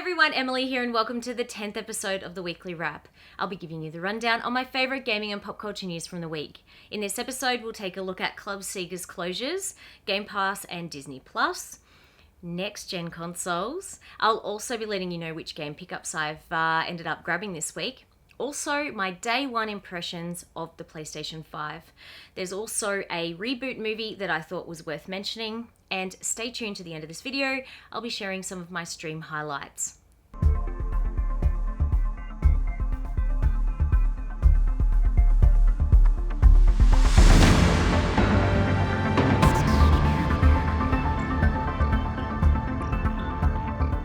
everyone, Emily here and welcome to the 10th episode of the Weekly Wrap. I'll be giving you the rundown on my favourite gaming and pop culture news from the week. In this episode, we'll take a look at Club Sega's closures, Gamepass and Disney+, next-gen consoles. I'll also be letting you know which game pickups I've ended up grabbing this week. Also, my day one impressions of the PlayStation 5. There's also a reboot movie that I thought was worth mentioning. And stay tuned to the end of this video. I'll be sharing some of my stream highlights.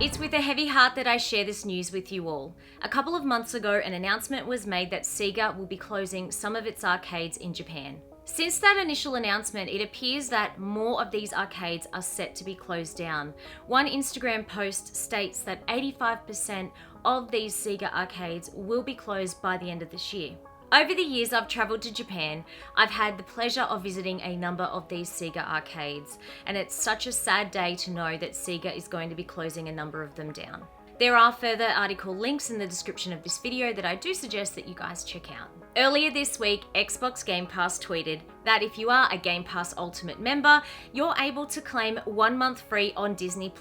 It's with a heavy heart that I share this news with you all. A couple of months ago, an announcement was made that SEGA will be closing some of its arcades in Japan. Since that initial announcement, it appears that more of these arcades are set to be closed down. One Instagram post states that 85% of these SEGA arcades will be closed by the end of this year. Over the years I've travelled to Japan, I've had the pleasure of visiting a number of these SEGA arcades, and it's such a sad day to know that SEGA is going to be closing a number of them down. There are further article links in the description of this video that I do suggest that you guys check out. Earlier this week, Xbox Game Pass tweeted that if you are a Game Pass Ultimate member, you're able to claim 1 month free on Disney+.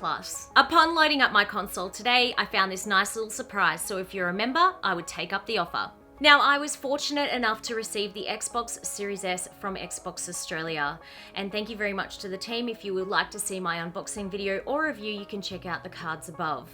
Upon loading up my console today, I found this nice little surprise, so if you're a member, I would take up the offer. Now, I was fortunate enough to receive the Xbox Series S from Xbox Australia, and thank you very much to the team. If you would like to see my unboxing video or review, you can check out the cards above.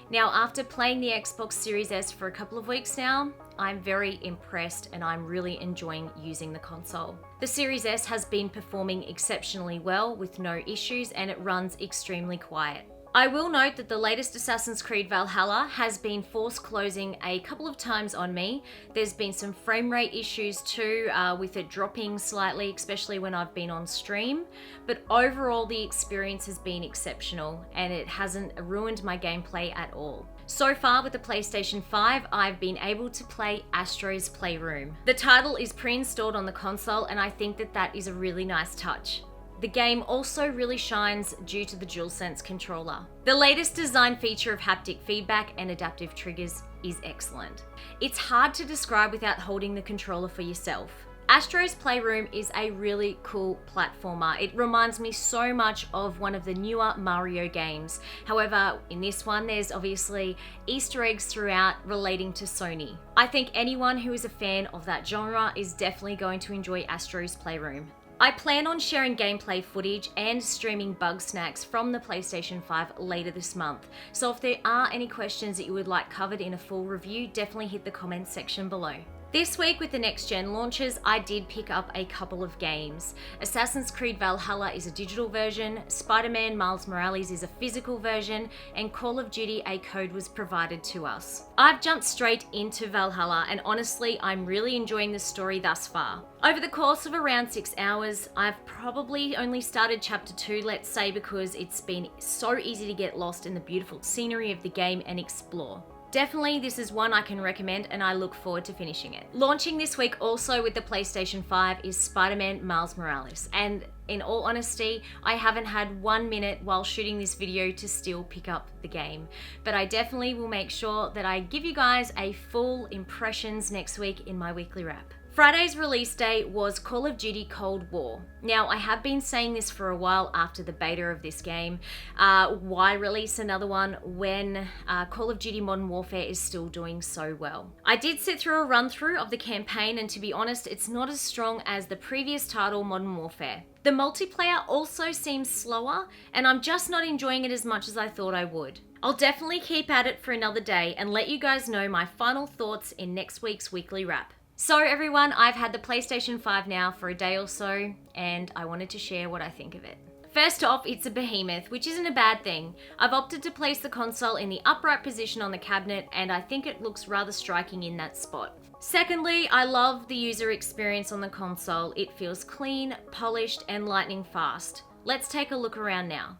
Now, after playing the Xbox Series S for a couple of weeks now, I'm very impressed and I'm really enjoying using the console. The Series S has been performing exceptionally well with no issues and it runs extremely quiet. I will note that the latest Assassin's Creed Valhalla has been force closing a couple of times on me. There's been some frame rate issues too, with it dropping slightly, especially when I've been on stream. But overall, the experience has been exceptional and it hasn't ruined my gameplay at all. So far with the PlayStation 5, I've been able to play Astro's Playroom. The title is pre-installed on the console and I think that that is a really nice touch. The game also really shines due to the DualSense controller. The latest design feature of haptic feedback and adaptive triggers is excellent. It's hard to describe without holding the controller for yourself. Astro's Playroom is a really cool platformer. It reminds me so much of one of the newer Mario games. However, in this one, there's obviously Easter eggs throughout relating to Sony. I think anyone who is a fan of that genre is definitely going to enjoy Astro's Playroom. I plan on sharing gameplay footage and streaming bug snacks from the PlayStation 5 later this month. So if there are any questions that you would like covered in a full review, definitely hit the comments section below. This week with the next-gen launches, I did pick up a couple of games. Assassin's Creed Valhalla is a digital version, Spider-Man Miles Morales is a physical version, and Call of Duty A code was provided to us. I've jumped straight into Valhalla and honestly, I'm really enjoying the story thus far. Over the course of around 6 hours, I've probably only started chapter 2, let's say, because it's been so easy to get lost in the beautiful scenery of the game and explore. Definitely, this is one I can recommend and I look forward to finishing it. Launching this week also with the PlayStation 5 is Spider-Man Miles Morales. And in all honesty, I haven't had 1 minute while shooting this video to still pick up the game. But I definitely will make sure that I give you guys a full impressions next week in my weekly wrap. Friday's release date was Call of Duty Cold War. Now, I have been saying this for a while after the beta of this game. Why release another one when Call of Duty Modern Warfare is still doing so well? I did sit through a run through of the campaign and to be honest, it's not as strong as the previous title, Modern Warfare. The multiplayer also seems slower and I'm just not enjoying it as much as I thought I would. I'll definitely keep at it for another day and let you guys know my final thoughts in next week's weekly wrap. So everyone, I've had the PlayStation 5 now for a day or so, and I wanted to share what I think of it. First off, it's a behemoth, which isn't a bad thing. I've opted to place the console in the upright position on the cabinet, and I think it looks rather striking in that spot. Secondly, I love the user experience on the console. It feels clean, polished, and lightning fast. Let's take a look around now.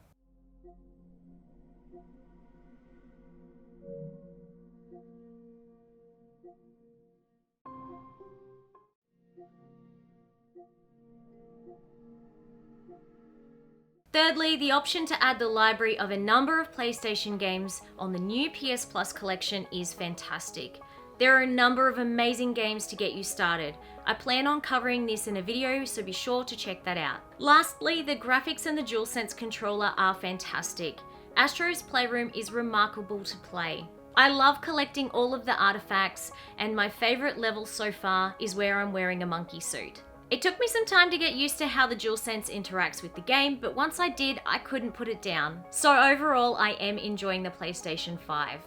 Thirdly, the option to add the library of a number of PlayStation games on the new PS Plus collection is fantastic. There are a number of amazing games to get you started. I plan on covering this in a video, so be sure to check that out. Lastly, the graphics and the DualSense controller are fantastic. Astro's Playroom is remarkable to play. I love collecting all of the artifacts, and my favourite level so far is where I'm wearing a monkey suit. It took me some time to get used to how the DualSense interacts with the game, but once I did, I couldn't put it down. So overall, I am enjoying the PlayStation 5.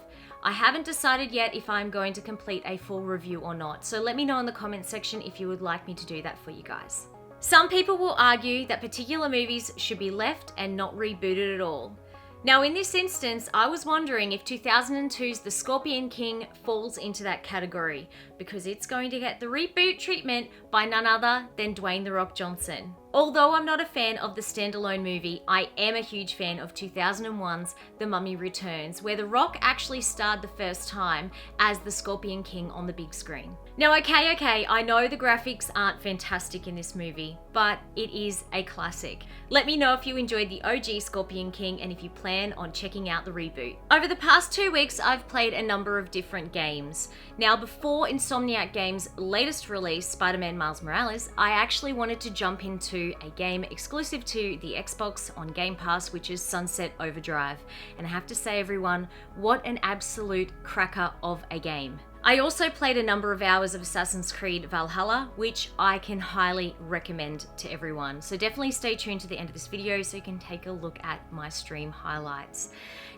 I haven't decided yet if I'm going to complete a full review or not, so let me know in the comments section if you would like me to do that for you guys. Some people will argue that particular movies should be left and not rebooted at all. Now in this instance, I was wondering if 2002's The Scorpion King falls into that category, because it's going to get the reboot treatment by none other than Dwayne "The Rock" Johnson. Although I'm not a fan of the standalone movie, I am a huge fan of 2001's The Mummy Returns, where The Rock actually starred the first time as the Scorpion King on the big screen. Now okay, I know the graphics aren't fantastic in this movie, but it is a classic. Let me know if you enjoyed the OG Scorpion King and if you plan on checking out the reboot. Over the past 2 weeks, I've played a number of different games. Now before Insomniac Games' latest release, Spider-Man Miles Morales, I actually wanted to jump into a game exclusive to the Xbox on Gamepass, which is Sunset Overdrive. And I have to say everyone, what an absolute cracker of a game. I also played a number of hours of Assassin's Creed Valhalla, which I can highly recommend to everyone. So definitely stay tuned to the end of this video so you can take a look at my stream highlights.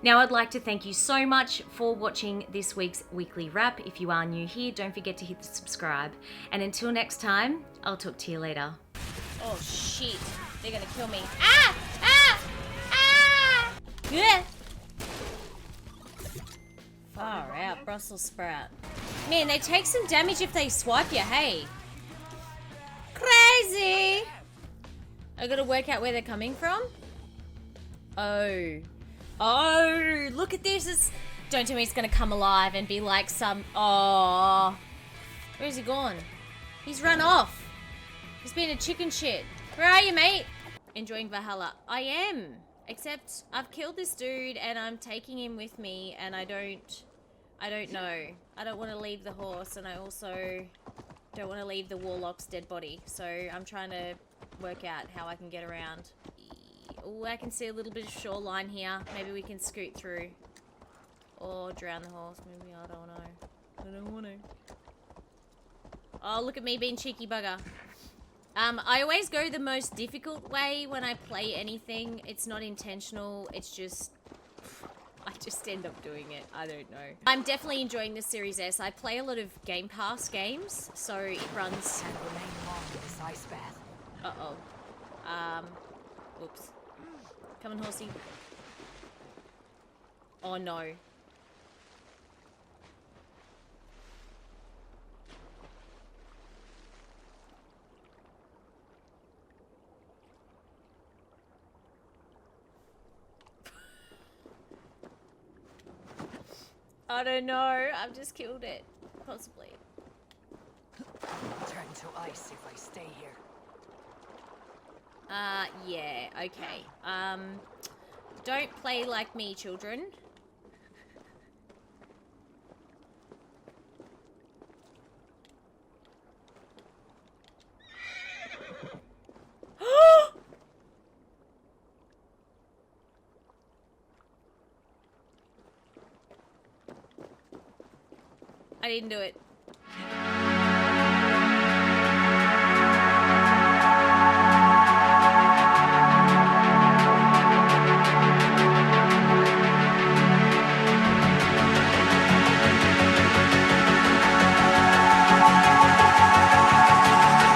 Now I'd like to thank you so much for watching this week's weekly wrap. If you are new here, don't forget to hit the subscribe. And until next time, I'll talk to you later. Oh shit, they're gonna kill me. Ah! Ah! Ah! Yeah! Far out, Brussels sprout. Man, they take some damage if they swipe you, hey. Crazy! I gotta work out where they're coming from. Oh. Oh, look at this. Don't tell me it's gonna come alive and be like some... Oh. Where's he gone? He's run off. He's been a chicken shit. Where are you, mate? Enjoying Valhalla. I am. Except I've killed this dude and I'm taking him with me and I don't know. I don't want to leave the horse and I also don't want to leave the warlock's dead body. So I'm trying to work out how I can get around. Oh, I can see a little bit of shoreline here. Maybe we can scoot through. Or drown the horse. Maybe, I don't know. I don't want to. Oh, look at me being cheeky bugger. I always go the most difficult way when I play anything. It's not intentional. It's just... I just end up doing it. I don't know. I'm definitely enjoying the Series S. I play a lot of Game Pass games, so it runs... Can't remain long in this ice bath. Uh-oh. Oops. Come on, horsey. Oh, no. I don't know. I've just killed it. Possibly. Turn to ice if I stay here. Yeah, okay. Don't play like me, children. I didn't do it.